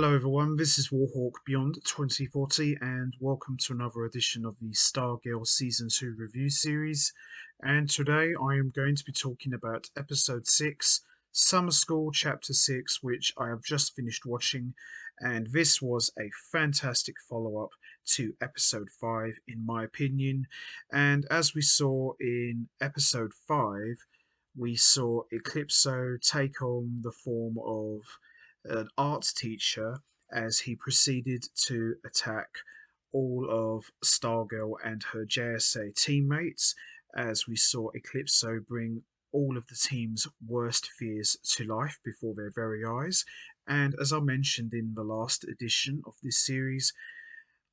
Hello everyone, this is Warhawk Beyond 2040 and welcome to another edition of the Stargirl Season 2 review series. And today I am going to be talking about Episode 6, Summer School Chapter 6, which I have just finished watching. And this was a fantastic follow-up to Episode 5 in my opinion. And as we saw in Episode 5, we saw Eclipso take on the form of an art teacher as he proceeded to attack all of Stargirl and her JSA teammates, as we saw Eclipso bring all of the team's worst fears to life before their very eyes. And as I mentioned in the last edition of this series,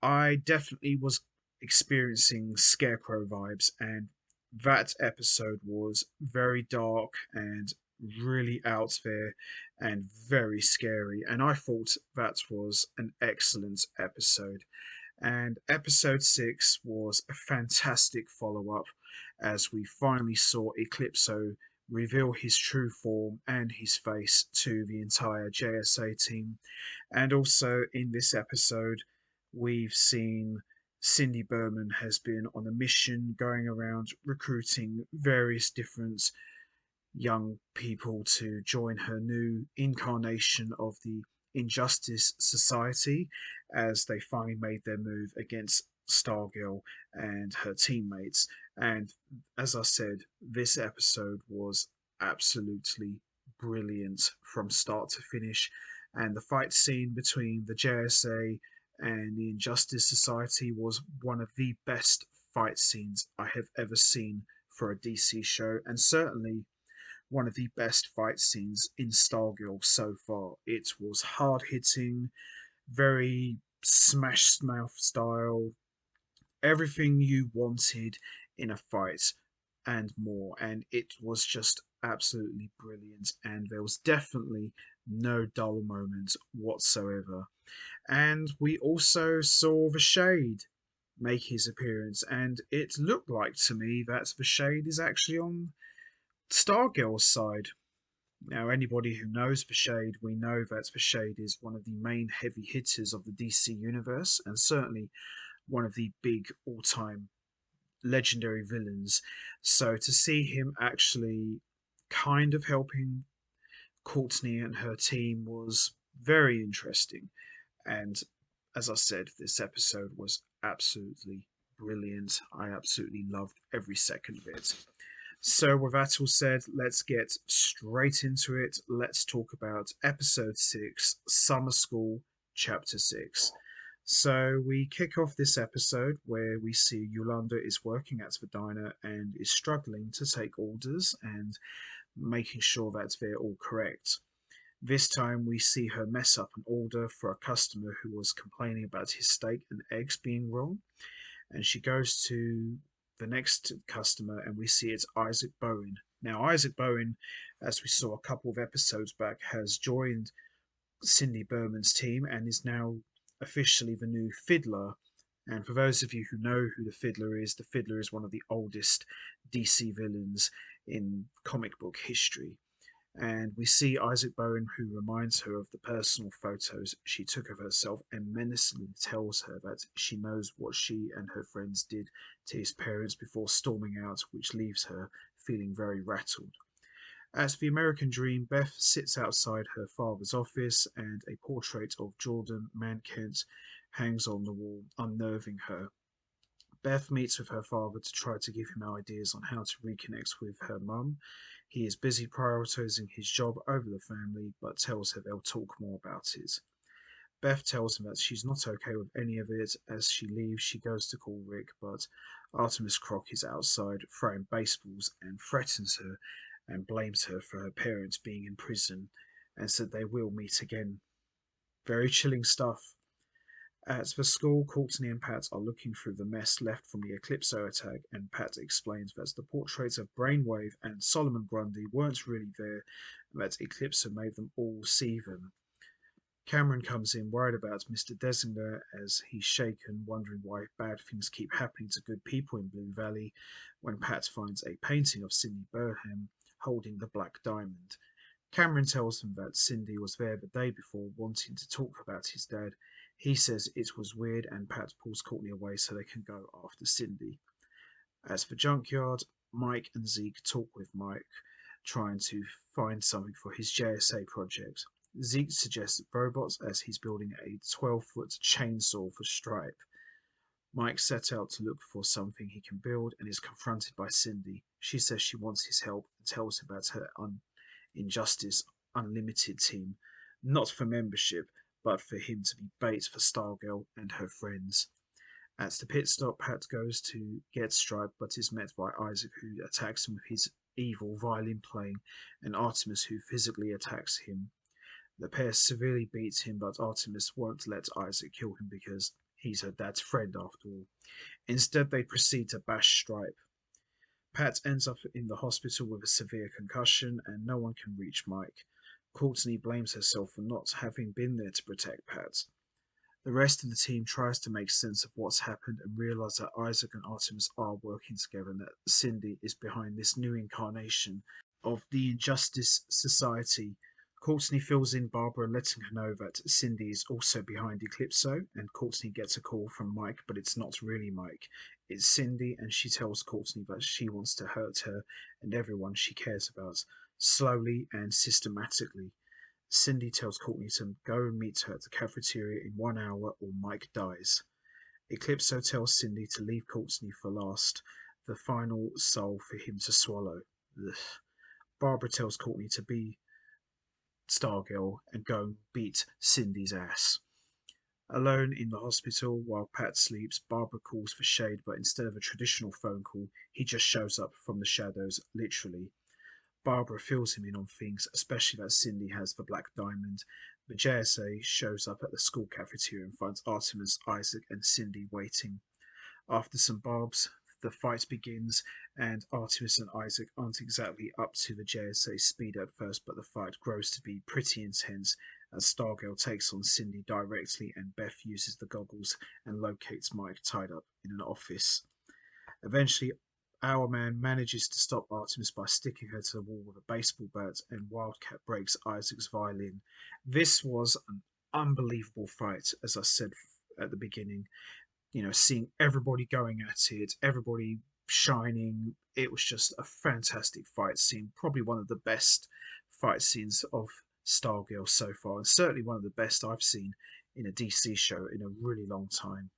I definitely was experiencing Scarecrow vibes, and that episode was very dark and really out there and very scary. And I thought that was an excellent episode. And episode 6 was a fantastic follow up as we finally saw Eclipso reveal his true form and his face to the entire JSA team. And also in this episode, we've seen Cindy Berman has been on a mission going around recruiting various different young people to join her new incarnation of the Injustice Society as they finally made their move against Stargirl and her teammates. And as I said, this episode was absolutely brilliant from start to finish. And the fight scene between the JSA and the Injustice Society was one of the best fight scenes I have ever seen for a DC show, and certainly one of the best fight scenes in Stargirl so far. It was hard hitting, very smash mouth style, everything you wanted in a fight and more. And it was just absolutely brilliant. And there was definitely no dull moment whatsoever. And we also saw the Shade make his appearance, and it looked like to me that the Shade is actually on Stargirl's side. Now, anybody who knows the Shade, we know that the Shade is one of the main heavy hitters of the DC universe, and certainly one of the big all time legendary villains. So to see him actually kind of helping Courtney and her team was very interesting. And as I said, this episode was absolutely brilliant. I absolutely loved every second of it. So, with that all said, let's get straight into it. Let's talk about episode 6, Summer School, chapter 6. So, we kick off this episode where we see Yolanda is working at the diner and is struggling to take orders and making sure that they're all correct. This time, we see her mess up an order for a customer who was complaining about his steak and eggs being wrong, and she goes to the next customer and we see it's Isaac Bowen. Now, Isaac Bowen, as we saw a couple of episodes back, has joined Cindy Berman's team and is now officially the new Fiddler. And for those of you who know who the Fiddler is one of the oldest DC villains in comic book history. And we see Isaac Bowen, who reminds her of the personal photos she took of herself and menacingly tells her that she knows what she and her friends did to his parents before storming out, which leaves her feeling very rattled. As the American Dream, Beth sits outside her father's office and a portrait of Jordan Mankent hangs on the wall, unnerving her. Beth meets with her father to try to give him ideas on how to reconnect with her mum. He is busy prioritizing his job over the family, but tells her they'll talk more about it. Beth tells him that she's not okay with any of it. As she leaves, she goes to call Rick, but Artemis Croc is outside throwing baseballs and threatens her and blames her for her parents being in prison and said they will meet again. Very chilling stuff. At the school, Courtney and Pat are looking through the mess left from the Eclipso attack, and Pat explains that the portraits of Brainwave and Solomon Grundy weren't really there, and that Eclipso made them all see them. Cameron comes in worried about Mr. Desinger as he's shaken, wondering why bad things keep happening to good people in Blue Valley, when Pat finds a painting of Sidney Burham holding the Black Diamond. Cameron tells them that Cindy was there the day before wanting to talk about his dad. He says it was weird and Pat pulls Courtney away so they can go after Cindy. As for Junkyard, Mike and Zeke talk with Mike, trying to find something for his JSA project. Zeke suggests robots as he's building a 12-foot chainsaw for Stripe. Mike sets out to look for something he can build and is confronted by Cindy. She says she wants his help and tells him about her Injustice Unlimited team, not for membership, but for him to be bait for Stargirl and her friends. At the pit stop, Pat goes to get Stripe but is met by Isaac, who attacks him with his evil violin playing, and Artemis, who physically attacks him. The pair severely beats him, but Artemis won't let Isaac kill him because he's her dad's friend after all. Instead, they proceed to bash Stripe. Pat ends up in the hospital with a severe concussion, and no one can reach Mike. Courtney blames herself for not having been there to protect Pat. The rest of the team tries to make sense of what's happened and realize that Isaac and Artemis are working together and that Cindy is behind this new incarnation of the Injustice Society. Courtney fills in Barbara, letting her know that Cindy is also behind Eclipso, and Courtney gets a call from Mike, but it's not really Mike. It's Cindy, and she tells Courtney that she wants to hurt her and everyone she cares about, slowly and systematically. Cindy tells Courtney to go and meet her at the cafeteria in 1 hour or Mike dies. Eclipso tells Cindy to leave Courtney for last, the final soul for him to swallow. Ugh. Barbara tells Courtney to be Stargirl and go and beat Cindy's ass. Alone in the hospital while Pat sleeps, Barbara calls for Shade, but instead of a traditional phone call, he just shows up from the shadows, literally. Barbara fills him in on things, especially that Cindy has the black diamond. The JSA shows up at the school cafeteria and finds Artemis, Isaac, and Cindy waiting. After some barbs, the fight begins, and Artemis and Isaac aren't exactly up to the JSA speed at first, but the fight grows to be pretty intense as Stargirl takes on Cindy directly and Beth uses the goggles and locates Mike tied up in an office. Eventually, our man manages to stop Artemis by sticking her to the wall with a baseball bat, and Wildcat breaks Isaac's violin. This was an unbelievable fight, as I said at the beginning. Seeing everybody going at it, everybody shining. It was just a fantastic fight scene. Probably one of the best fight scenes of Stargirl so far, and certainly one of the best I've seen in a DC show in a really long time.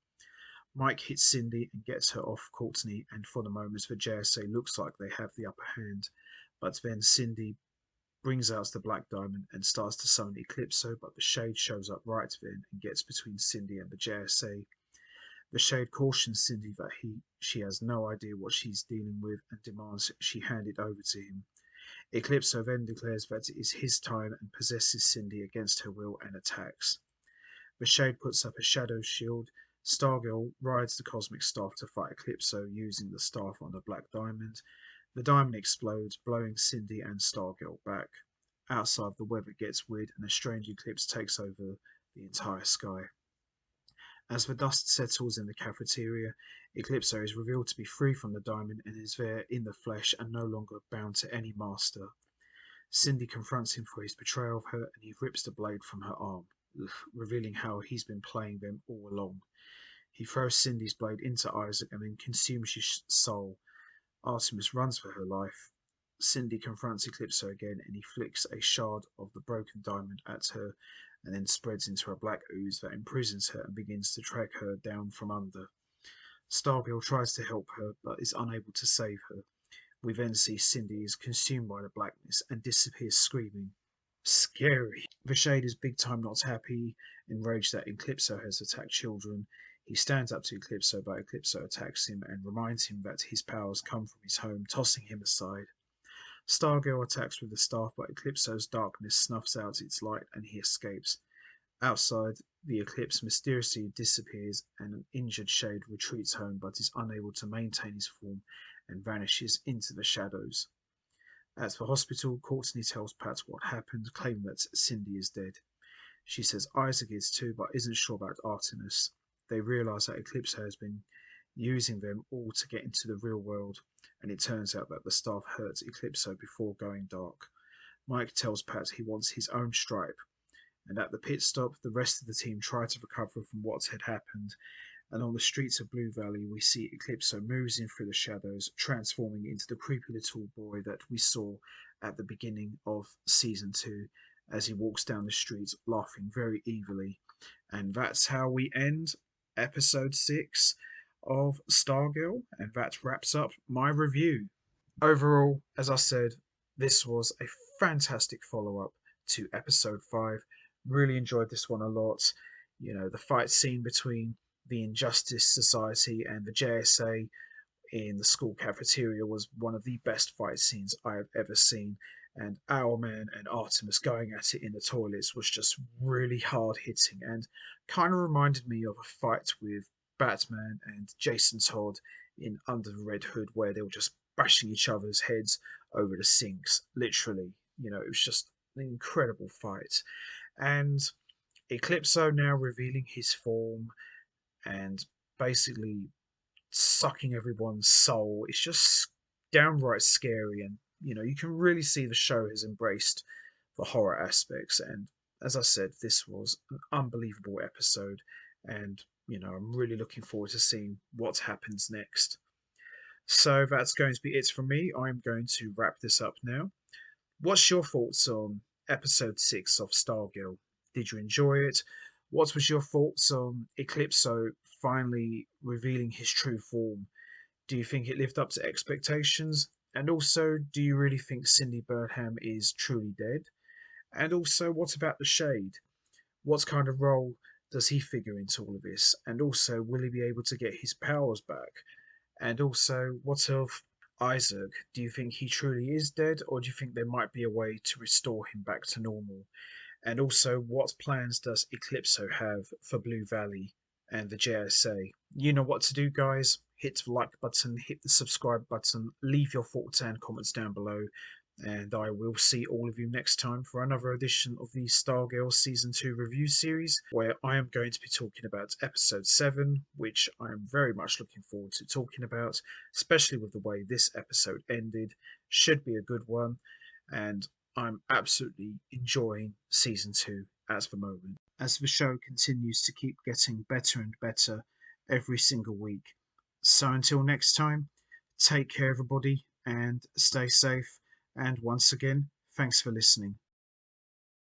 Mike hits Cindy and gets her off Courtney, and for the moment, the JSA looks like they have the upper hand. But then Cindy brings out the Black Diamond and starts to summon Eclipso, but the Shade shows up right then and gets between Cindy and the JSA. The Shade cautions Cindy that she has no idea what she's dealing with and demands she hand it over to him. Eclipso then declares that it is his time and possesses Cindy against her will and attacks. The Shade puts up a shadow shield. Stargirl rides the cosmic staff to fight Eclipso using the staff on the Black Diamond. The diamond explodes, blowing Cindy and Stargirl back. Outside, the weather gets weird and a strange eclipse takes over the entire sky. As the dust settles in the cafeteria, Eclipso is revealed to be free from the diamond and is there in the flesh and no longer bound to any master. Cindy confronts him for his betrayal of her and he rips the blade from her arm, revealing how he's been playing them all along. He throws Cindy's blade into Isaac and then consumes his soul. Artemis runs for her life. Cindy confronts Eclipso again and he flicks a shard of the broken diamond at her and then spreads into a black ooze that imprisons her and begins to track her down from under. Stargirl tries to help her but is unable to save her. We then see Cindy is consumed by the blackness and disappears screaming. Scary. The Shade is big time not happy, enraged that Eclipso has attacked children. He stands up to Eclipso, but Eclipso attacks him and reminds him that his powers come from his home, tossing him aside. Stargirl attacks with the staff, but Eclipso's darkness snuffs out its light and he escapes. Outside, the eclipse mysteriously disappears and an injured Shade retreats home but is unable to maintain his form and vanishes into the shadows. At the hospital, Courtney tells Pat what happened, claiming that Cindy is dead. She says Isaac is too, but isn't sure about Artemis. They realise that Eclipso has been using them all to get into the real world, and it turns out that the staff hurt Eclipso before going dark. Mike tells Pat he wants his own stripe, and at the pit stop, the rest of the team try to recover from what had happened. And on the streets of Blue Valley, we see Eclipso moves in through the shadows, transforming into the creepy little boy that we saw at the beginning of season 2 as he walks down the street laughing very evilly. And that's how we end episode 6 of Stargirl, and that wraps up my review. Overall, as I said, this was a fantastic follow up to episode 5. Really enjoyed this one a lot. You know, the fight scene between the Injustice Society and the JSA in the school cafeteria was one of the best fight scenes I have ever seen. And Owlman and Artemis going at it in the toilets was just really hard hitting and kind of reminded me of a fight with Batman and Jason Todd in Under the Red Hood, where they were just bashing each other's heads over the sinks. Literally, you know, it was just an incredible fight. And Eclipso now revealing his form and basically sucking everyone's soul. It's just downright scary, and you know you can really see the show has embraced the horror aspects. And as I said, this was an unbelievable episode, and you know I'm really looking forward to seeing what happens next. So that's going to be it from me. I'm going to wrap this up now. What's your thoughts on episode 6 of Stargirl? Did you enjoy it? What was your thoughts on Eclipso finally revealing his true form? Do you think it lived up to expectations? And also, do you really think Cindy Burnham is truly dead? And also, what about the Shade? What kind of role does he figure into all of this? And also, will he be able to get his powers back? And also, what of Isaac? Do you think he truly is dead, or do you think there might be a way to restore him back to normal? And also, what plans does Eclipso have for Blue Valley and the JSA? You know what to do, guys. Hit the like button, hit the subscribe button, leave your thoughts and comments down below, and I will see all of you next time for another edition of the Stargirl Season 2 review series, where I am going to be talking about Episode 7, which I am very much looking forward to talking about, especially with the way this episode ended. Should be a good one, and I'm absolutely enjoying Season 2 at the moment, as the show continues to keep getting better and better every single week. So until next time, take care, everybody, and stay safe. And once again, thanks for listening.